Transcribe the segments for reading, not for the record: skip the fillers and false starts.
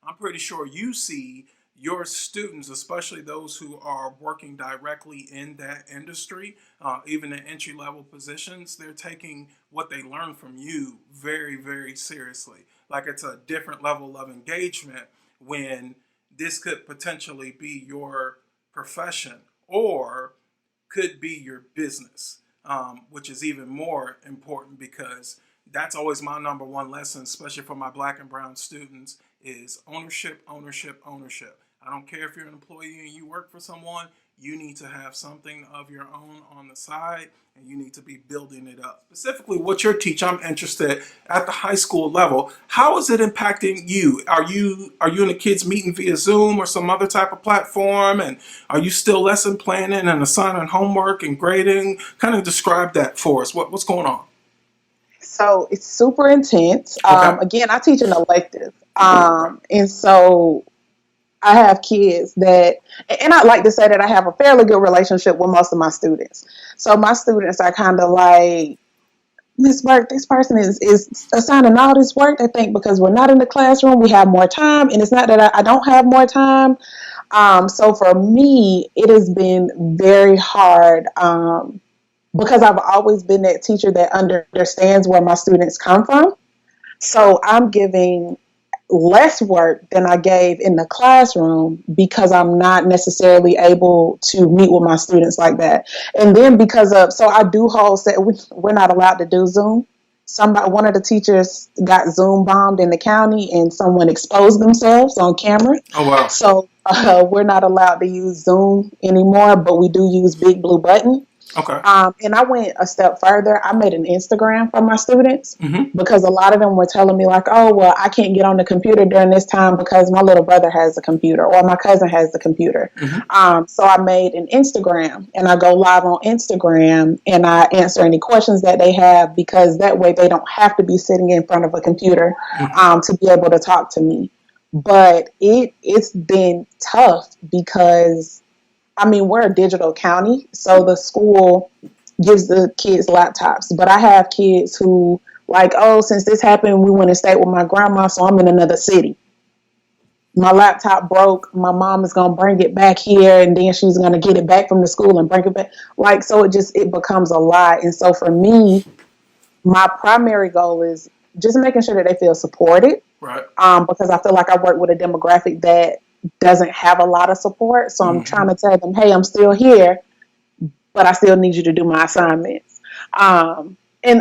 I'm pretty sure you see your students, especially those who are working directly in that industry, even in entry level positions, they're taking what they learn from you very, very seriously. Like it's a different level of engagement when this could potentially be your profession or could be your business, which is even more important because that's always my number one lesson, especially for my black and brown students, is ownership, ownership, ownership. I don't care if you're an employee and you work for someone, you need to have something of your own on the side and you need to be building it up. Specifically, what you're teaching, I'm interested at the high school level. How is it impacting you? Are you and the kids meeting via Zoom or some other type of platform? And are you still lesson planning and assigning homework and grading? Kind of describe that for us. What's going on? So it's super intense. Okay. Again, I teach an elective. And so I have kids that, and I like to say that I have a fairly good relationship with most of my students. So my students are kind of like, Miss Burke, this person is assigning all this work. They think because we're not in the classroom, we have more time. And it's not that I don't have more time. So for me, it has been very hard because I've always been that teacher that understands where my students come from. So I'm giving less work than I gave in the classroom because I'm not necessarily able to meet with my students like that. And then so I do hold set, we're not allowed to do Zoom. One of the teachers got Zoom bombed in the county and someone exposed themselves on camera. Oh, wow. So we're not allowed to use Zoom anymore, but we do use Big Blue Button. Okay. And I went a step further. I made an Instagram for my students Mm-hmm. because a lot of them were telling me like, oh, well, I can't get on the computer during this time because my little brother has the computer or my cousin has the computer. Mm-hmm. So I made an Instagram and I go live on Instagram and I answer any questions that they have because that way they don't have to be sitting in front of a computer Mm-hmm. to be able to talk to me. But it's been tough because I mean, we're a digital county, so the school gives the kids laptops. But I have kids who, like, oh, since this happened, we went and stayed with my grandma, so I'm in another city. My laptop broke. My mom is gonna bring it back here, and then she's gonna get it back from the school and bring it back. Like, so it becomes a lot. And so for me, my primary goal is just making sure that they feel supported. Right. Because I feel like I work with a demographic that doesn't have a lot of support. So I'm Mm-hmm. trying to tell them, hey, I'm still here, but I still need you to do my assignments. And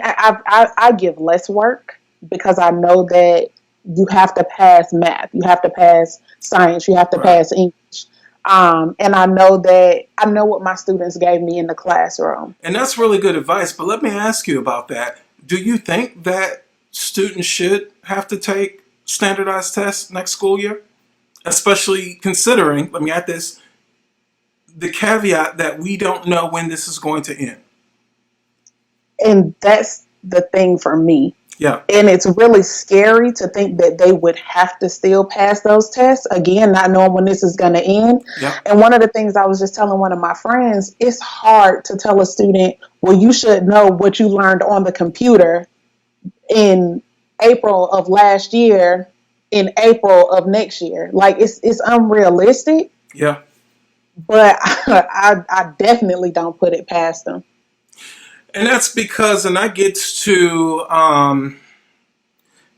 I give less work because I know that you have to pass math, you have to pass science, you have to Right. pass English. And I know what my students gave me in the classroom. And that's really good advice. But let me ask you about that. Do you think that students should have to take standardized tests next school year? Especially considering, let me add this, the caveat that we don't know when this is going to end. And that's the thing for me. Yeah. And it's really scary to think that they would have to still pass those tests, again, not knowing when this is going to end. Yeah. And one of the things I was just telling one of my friends, it's hard to tell a student, well, you should know what you learned on the computer in April of last year, in April of next year. Like, it's unrealistic, Yeah. but I definitely don't put it past them. And that's because, and that gets to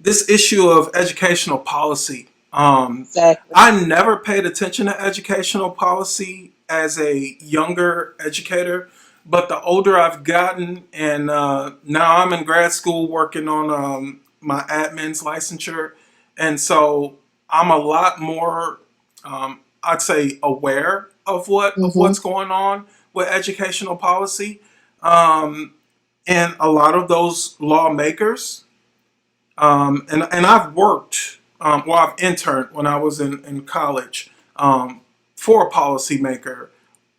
this issue of educational policy. Exactly. I never paid attention to educational policy as a younger educator, but the older I've gotten, and now I'm in grad school working on my admin's licensure, and so I'm a lot more, I'd say, aware of Mm-hmm. what's going on with educational policy, um, and a lot of those lawmakers and I've worked, well, I've interned when I was in college for a policymaker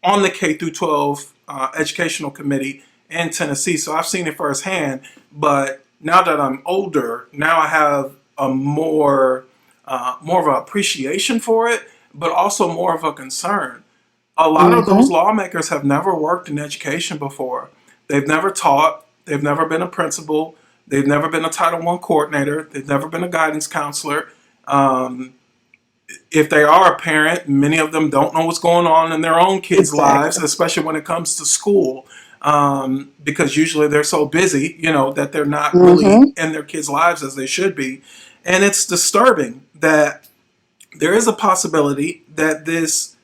on the K through 12 educational committee in Tennessee. So I've seen it firsthand. But now that I'm older, now I have a more of an appreciation for it, but also more of a concern. A lot of those Mm-hmm. lawmakers have never worked in education before. They've never taught. They've never been a principal. They've never been a Title I coordinator. They've never been a guidance counselor. Um, if they are a parent, many of them don't know what's going on in their own kids' lives, Exactly. especially when it comes to school, because usually they're so busy, that they're not really Mm-hmm. in their kids' lives as they should be. And it's disturbing that there is a possibility that this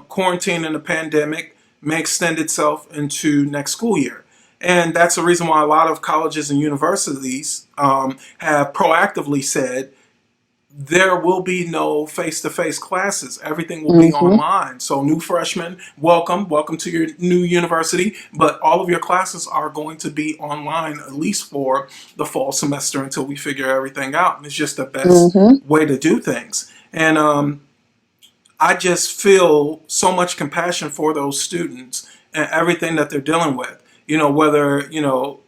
quarantine and the pandemic may extend itself into next school year. And that's the reason why a lot of colleges and universities have proactively said there will be no face-to-face classes. Everything will be Mm-hmm. online. So new freshmen, welcome to your new university, but all of your classes are going to be online at least for the fall semester until we figure everything out. And it's just the best Mm-hmm. way to do things. And I just feel so much compassion for those students and everything that they're dealing with. Whether,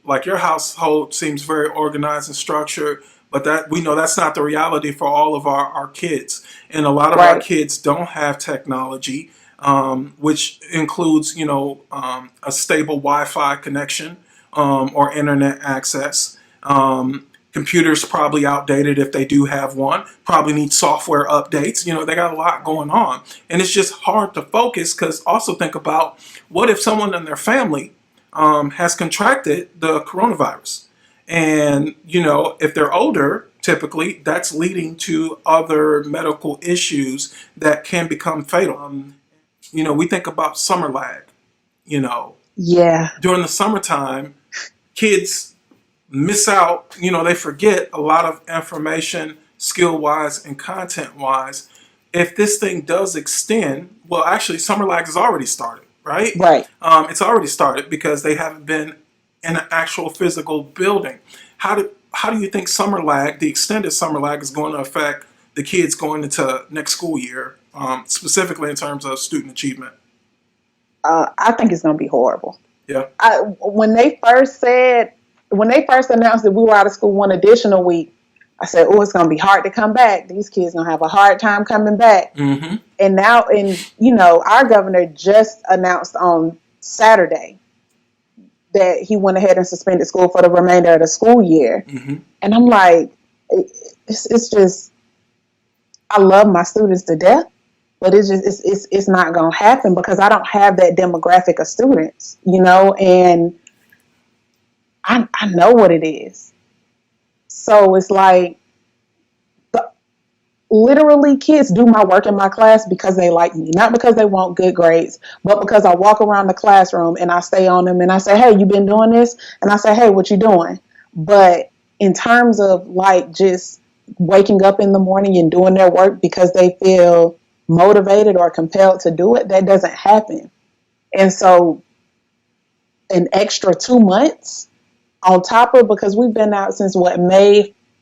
like your household seems very organized and structured, but that we know that's not the reality for all of our kids. And a lot of our Right. kids don't have technology, which includes, a stable Wi-Fi connection or internet access. Computers probably outdated if they do have one. Probably need software updates. They got a lot going on, and it's just hard to focus. Because also think about what if someone in their family has contracted the coronavirus, and if they're older, typically that's leading to other medical issues that can become fatal. We think about summer lag. You know, Yeah. during the summertime, kids miss out, they forget a lot of information skill wise and content wise. If this thing does extend, well, actually, Summer Lag has already started, right? Right. It's already started because they haven't been in an actual physical building. How do you think Summer Lag, the extended Summer Lag, is going to affect the kids going into next school year, specifically in terms of student achievement? I think it's going to be horrible. Yeah. When they first announced that we were out of school one additional week, I said, "Oh, it's going to be hard to come back. These kids going to have a hard time coming back." Mm-hmm. And now, our governor just announced on Saturday that he went ahead and suspended school for the remainder of the school year. Mm-hmm. And I'm like, it's just, I love my students to death, but it's not going to happen because I don't have that demographic of students, and I know what it is. So it's like, literally, kids do my work in my class because they like me, not because they want good grades, but because I walk around the classroom and I stay on them and I say, "Hey, you been doing this?" And I say, "Hey, what you doing?" But in terms of like just waking up in the morning and doing their work because they feel motivated or compelled to do it, that doesn't happen. And so an extra 2 months on top of, because we've been out since March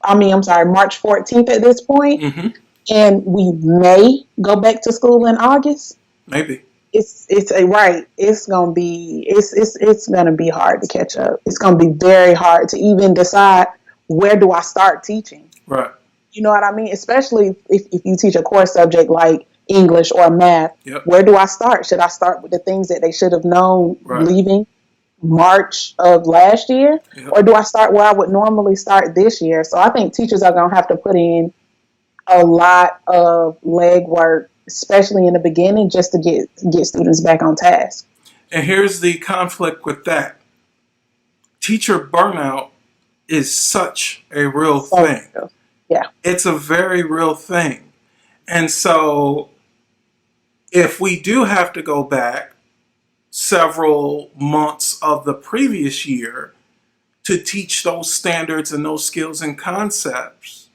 14th at this point, Mm-hmm. and we may go back to school in August. Maybe. It's gonna be it's gonna be hard to catch up. It's gonna be very hard to even decide where do I start teaching. Right. You know what I mean? Especially if you teach a core subject like English or math. Yep. Where do I start? Should I start with the things that they should have known Right. leaving March of last year? Yep. Or do I start where I would normally start this year? So I think teachers are going to have to put in a lot of legwork, especially in the beginning, just to get students back on task. And here's the conflict with that. Teacher burnout is such a real So, thing. yeah. It's a very real thing. And so if we do have to go back several months of the previous year to teach those standards and those skills and concepts,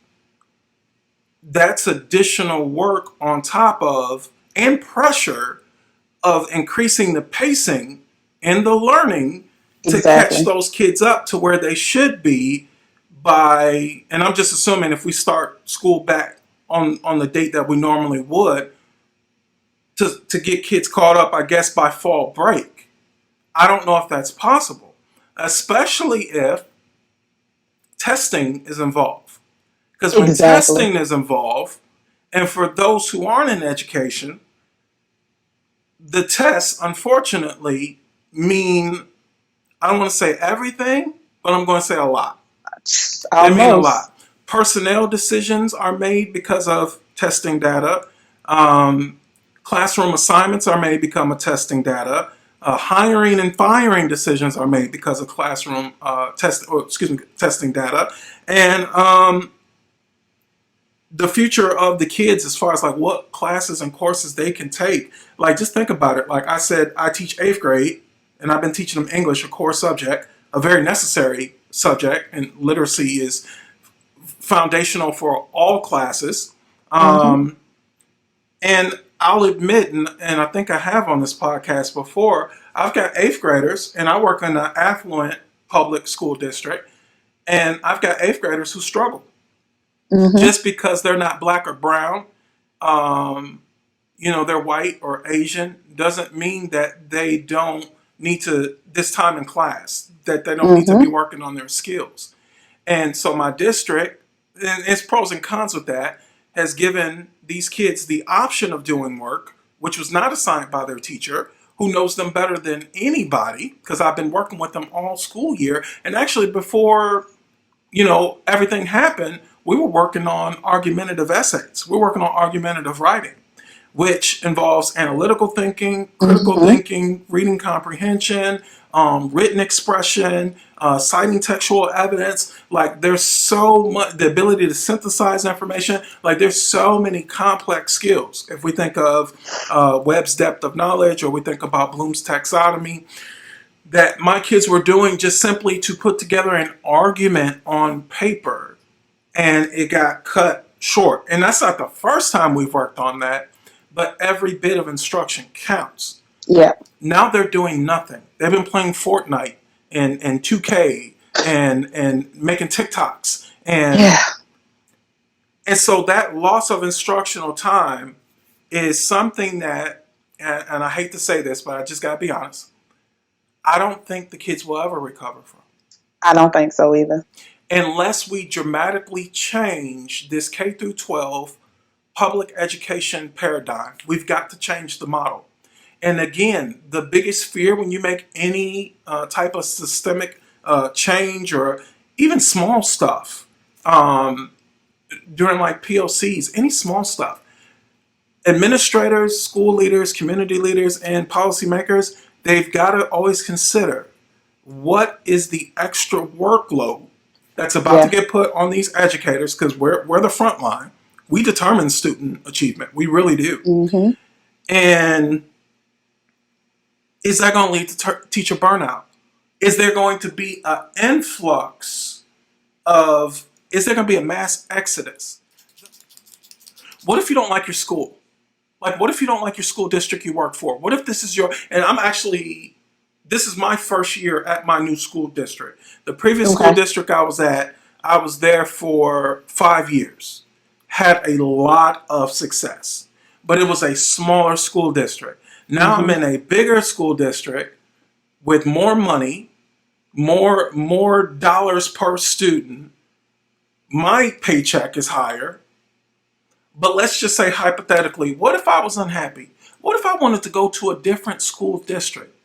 that's additional work on top of and pressure of increasing the pacing and the learning to catch Exactly. those kids up to where they should be by, and I'm just assuming if we start school back on the date that we normally would, to get kids caught up, I guess, by fall break. I don't know if that's possible, especially if testing is involved. Because when Exactly. testing is involved, and for those who aren't in education, the tests, unfortunately, mean, I don't want to say everything, but I'm going to say a lot. They mean a Almost. lot. Personnel decisions are made because of testing data. Um, Classroom assignments are made become a testing data. Hiring and firing decisions are made because of classroom testing data. And the future of the kids, as far as like what classes and courses they can take, like just think about it. Like I said, I teach eighth grade, and I've been teaching them English, a core subject, a very necessary subject, and literacy is foundational for all classes. Mm-hmm. And I'll admit, and I think I have on this podcast before, I've got eighth graders, and I work in an affluent public school district, and I've got eighth graders who struggle Mm-hmm. just because they're not black or brown. Um, they're white or Asian doesn't mean that they don't need to this time in class, that they don't need to be Mm-hmm. working on their skills. And so my district, and it's pros and cons with that, has given these kids the option of doing work, which was not assigned by their teacher, who knows them better than anybody, because I've been working with them all school year. And actually, before everything happened, we were working on argumentative essays. We're working on argumentative writing, which involves analytical thinking, critical Mm-hmm. thinking, reading comprehension, written expression, citing textual evidence. Like there's so much, the ability to synthesize information. Like there's so many complex skills. If we think of Webb's depth of knowledge, or we think about Bloom's taxonomy, that my kids were doing just simply to put together an argument on paper, and it got cut short. And that's not the first time we've worked on that, but every bit of instruction counts. Yeah. Now they're doing nothing. They've been playing Fortnite and 2K and making TikToks. And Yeah. and so that loss of instructional time is something that, and I hate to say this, but I just gotta be honest, I don't think the kids will ever recover from, I don't think so either. unless we dramatically change this K through 12 public education paradigm. We've got to change the model. And again, the biggest fear when you make any type of systemic change, or even small stuff, during like POCs, any small stuff, administrators, school leaders, community leaders, and policymakers, they've got to always consider what is the extra workload that's about to Yeah. get put on these educators, because we're the front line. We determine student achievement. We really do. Mm-hmm. And is that going to lead to teacher burnout? Is there going to be an influx is there going to be a mass exodus? What if you don't like your school? Like, what if you don't like your school district you work for? What if this is this is my first year at my new school district. The previous school Okay. district I was at, I was there for 5 years. Had a lot of success, but it was a smaller school district. Now I'm Mm-hmm. in a bigger school district with more money, more dollars per student. My paycheck is higher. But let's just say hypothetically, what if I was unhappy? What if I wanted to go to a different school district?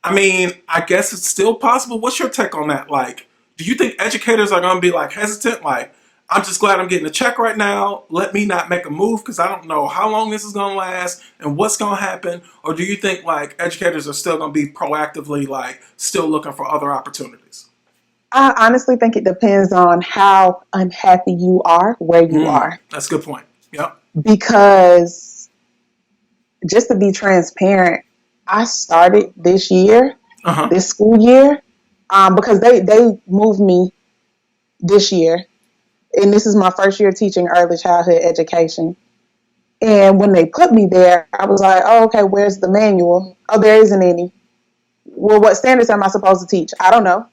I mean, I guess it's still possible. What's your take on that? Like, do you think educators are going to be like hesitant? Like, I'm just glad I'm getting a check right now. Let me not make a move because I don't know how long this is going to last and what's going to happen. Or do you think like educators are still going to be proactively like still looking for other opportunities? I honestly think it depends on how unhappy you are where you are. That's a good point. Yep. Because just to be transparent, I started this year, Uh huh. this school year, because they moved me this year. And this is my first year teaching early childhood education. And when they put me there, I was like, oh, okay, where's the manual? Oh, there isn't any. Well, what standards am I supposed to teach? I don't know.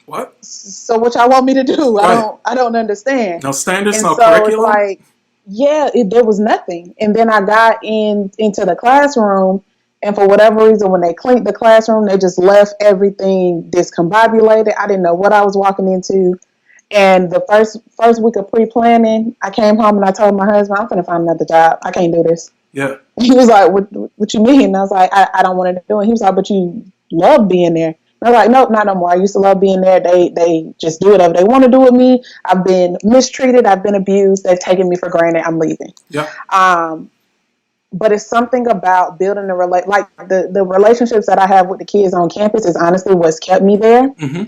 What? So what y'all want me to do? Right. I don't understand. No standards, And no so it's curriculum. like, yeah, there was nothing. And then I got into the classroom, and for whatever reason, when they cleaned the classroom, they just left everything discombobulated. I didn't know what I was walking into. And the first week of pre-planning, I came home and I told my husband, I'm going to find another job. I can't do this. Yeah. He was like, what you mean? And I was like, I don't want to do it. He was like, but you love being there. They're like, nope, not no more. I used to love being there. They just do whatever they want to do with me. I've been mistreated. I've been abused. They've taken me for granted. I'm leaving. Yeah. But it's something about building the relationships that I have with the kids on campus is honestly what's kept me there. Mm-hmm.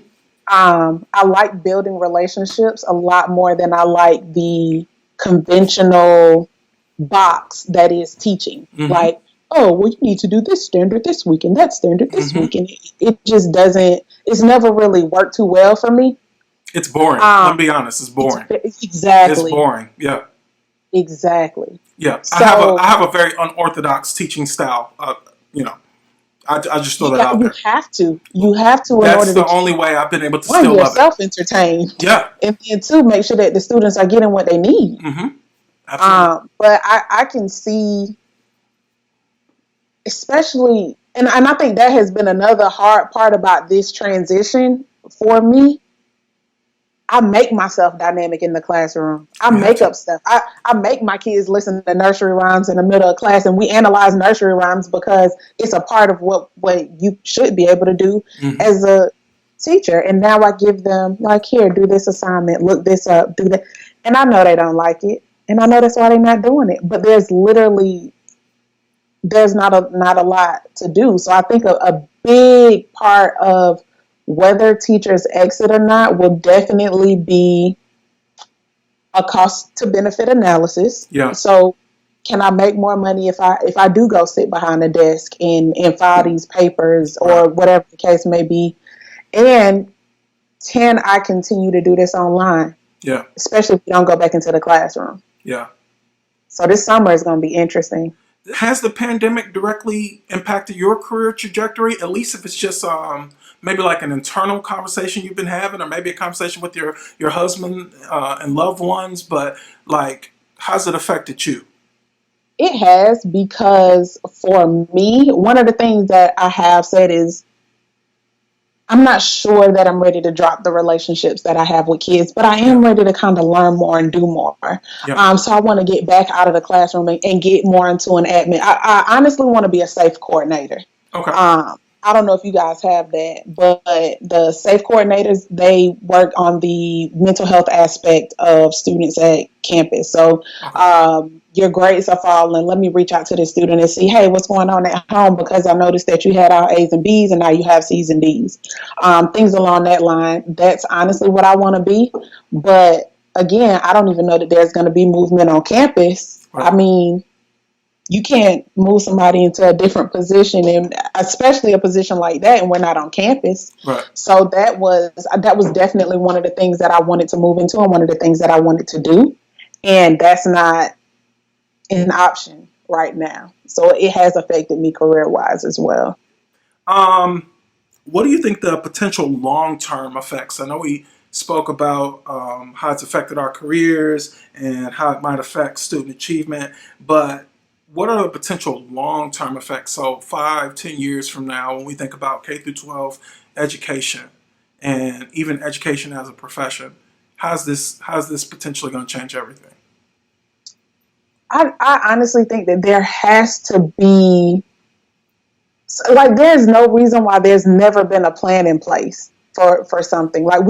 I like building relationships a lot more than I like the conventional box that is teaching. Mm-hmm. Like, oh, well, you need to do this standard this week and that standard this Mm-hmm. week. And it just doesn't, it's never really worked too well for me. It's boring. Let me be honest. It's boring. Exactly. It's boring. Yeah. Exactly. Yeah. So, I have a very unorthodox teaching style. I just throw that out there. You have to in That's order the to only way I've been able to one, still love it. yourself entertained. Yeah. And then two, make sure that the students are getting what they need. Mm-hmm. Absolutely. But I can see, especially, and I think that has been another hard part about this transition for me. I make myself dynamic in the classroom. I make up stuff. I make my kids listen to nursery rhymes in the middle of class, and we analyze nursery rhymes because it's a part of what you should be able to do as a teacher. And now I give them, like, here, do this assignment, look this up, do that. And I know they don't like it, and I know that's why they're not doing it. But there's not a lot to do. So I think a big part of whether teachers exit or not will definitely be a cost to benefit analysis. Yeah. So can I make more money if I do go sit behind a desk and file these papers or whatever the case may be? And can I continue to do this online? Yeah. Especially if you don't go back into the classroom. Yeah. So this summer is going to be interesting. Has the pandemic directly impacted your career trajectory? At least if it's just maybe like an internal conversation you've been having, or maybe a conversation with your husband and loved ones. But like, how's it affected you? It has, because for me, one of the things that I have said is I'm not sure that I'm ready to drop the relationships that I have with kids, but I am ready to kind of learn more and do more. Yeah. So I want to get back out of the classroom and get more into an admin. I honestly want to be a safe coordinator. Okay. I don't know if you guys have that, but the safe coordinators, they work on the mental health aspect of students at campus. So your grades are falling. Let me reach out to the student and see, hey, what's going on at home? Because I noticed that you had all A's and B's and now you have C's and D's. Things along that line. That's honestly what I want to be. But again, I don't even know that there's going to be movement on campus. Right. I mean, you can't move somebody into a different position, and especially a position like that, and we're not on campus. Right. So that was definitely one of the things that I wanted to move into, and one of the things that I wanted to do. And that's not an option right now. So it has affected me career-wise as well. What do you think the potential long-term effects? I know we spoke about how it's affected our careers and how it might affect student achievement, but what are the potential long-term effects? So 5-10 years from now, when we think about K-12 education and even education as a profession, how's this potentially going to change everything? I honestly think that there has to be, like, there's no reason why there's never been a plan in place for something. Like,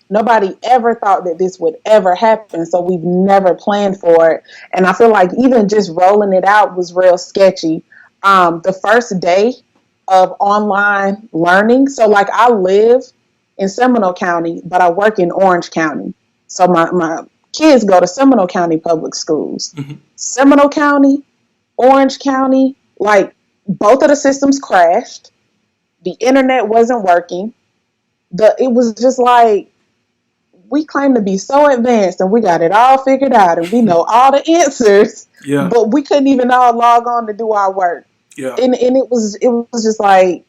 nobody ever thought that this would ever happen, so we've never planned for it. And I feel like even just rolling it out was real sketchy. The first day of online learning, so like I live in Seminole County, but I work in Orange County. So my kids go to Seminole County public schools. Mm-hmm. Seminole County, Orange County, like both of the systems crashed. The internet wasn't working. It was just like, we claim to be so advanced and we got it all figured out and we know all the answers, but we couldn't even all log on to do our work. Yeah. And it was just like,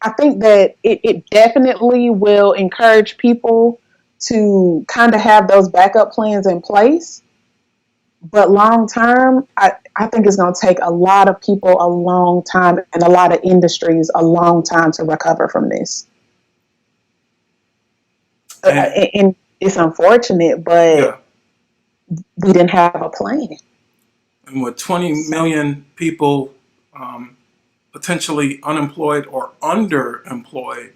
I think that it definitely will encourage people to kind of have those backup plans in place. But long term, I think it's going to take a lot of people a long time, and a lot of industries a long time to recover from this. And it's unfortunate, but we didn't have a plan. And with 20 million people potentially unemployed or underemployed.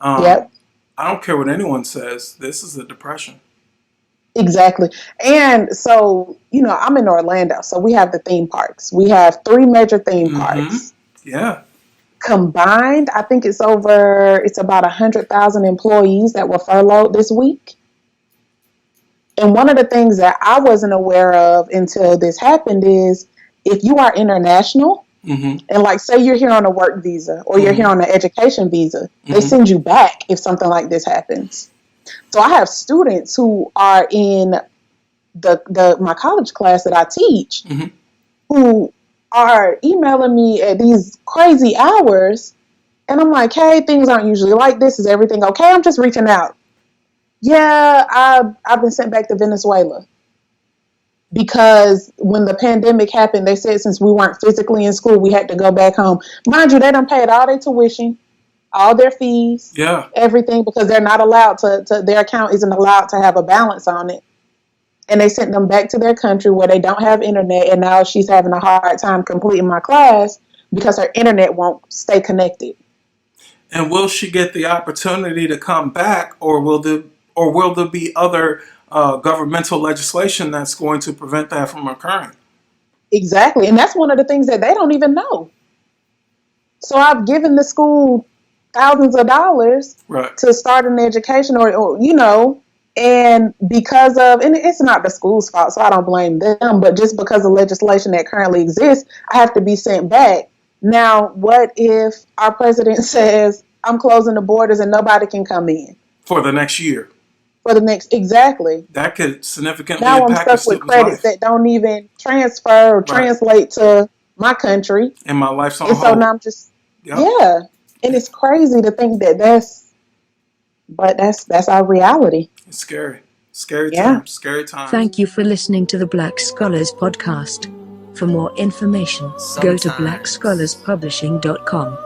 Yep. I don't care what anyone says. This is a depression. Exactly. And so, I'm in Orlando, so we have the theme parks. We have 3 major theme parks. Yeah. Combined, I think it's about 100,000 employees that were furloughed this week. And one of the things that I wasn't aware of until this happened is if you are international, and like say you're here on a work visa or you're here on an education visa, they send you back if something like this happens. So I have students who are in my college class that I teach who are emailing me at these crazy hours, and I'm like, hey, things aren't usually like this. Is everything okay? I'm just reaching out. Yeah, I've been sent back to Venezuela because when the pandemic happened, they said since we weren't physically in school, we had to go back home. Mind you, they done paid all their tuition, all their fees, everything, because they're not allowed to their account isn't allowed to have a balance on it. And they sent them back to their country where they don't have internet, and now she's having a hard time completing my class because her internet won't stay connected. And will she get the opportunity to come back, or will there be other governmental legislation that's going to prevent that from occurring? Exactly, and that's one of the things that they don't even know. So I've given the school thousands of dollars to start an education, or and because of, and it's not the school's fault, so I don't blame them, but just because of legislation that currently exists, I have to be sent back. Now, what if our president says, I'm closing the borders and nobody can come in? For the next year. Exactly. That could significantly now impact I'm stuck with credits that don't even transfer or translate to my country. And my life's on hold. So now I'm just, and it's crazy to think that's our reality. It's scary. Scary times. Scary times. Thank you for listening to the Black Scholars Podcast. For more information, go to blackscholarspublishing.com.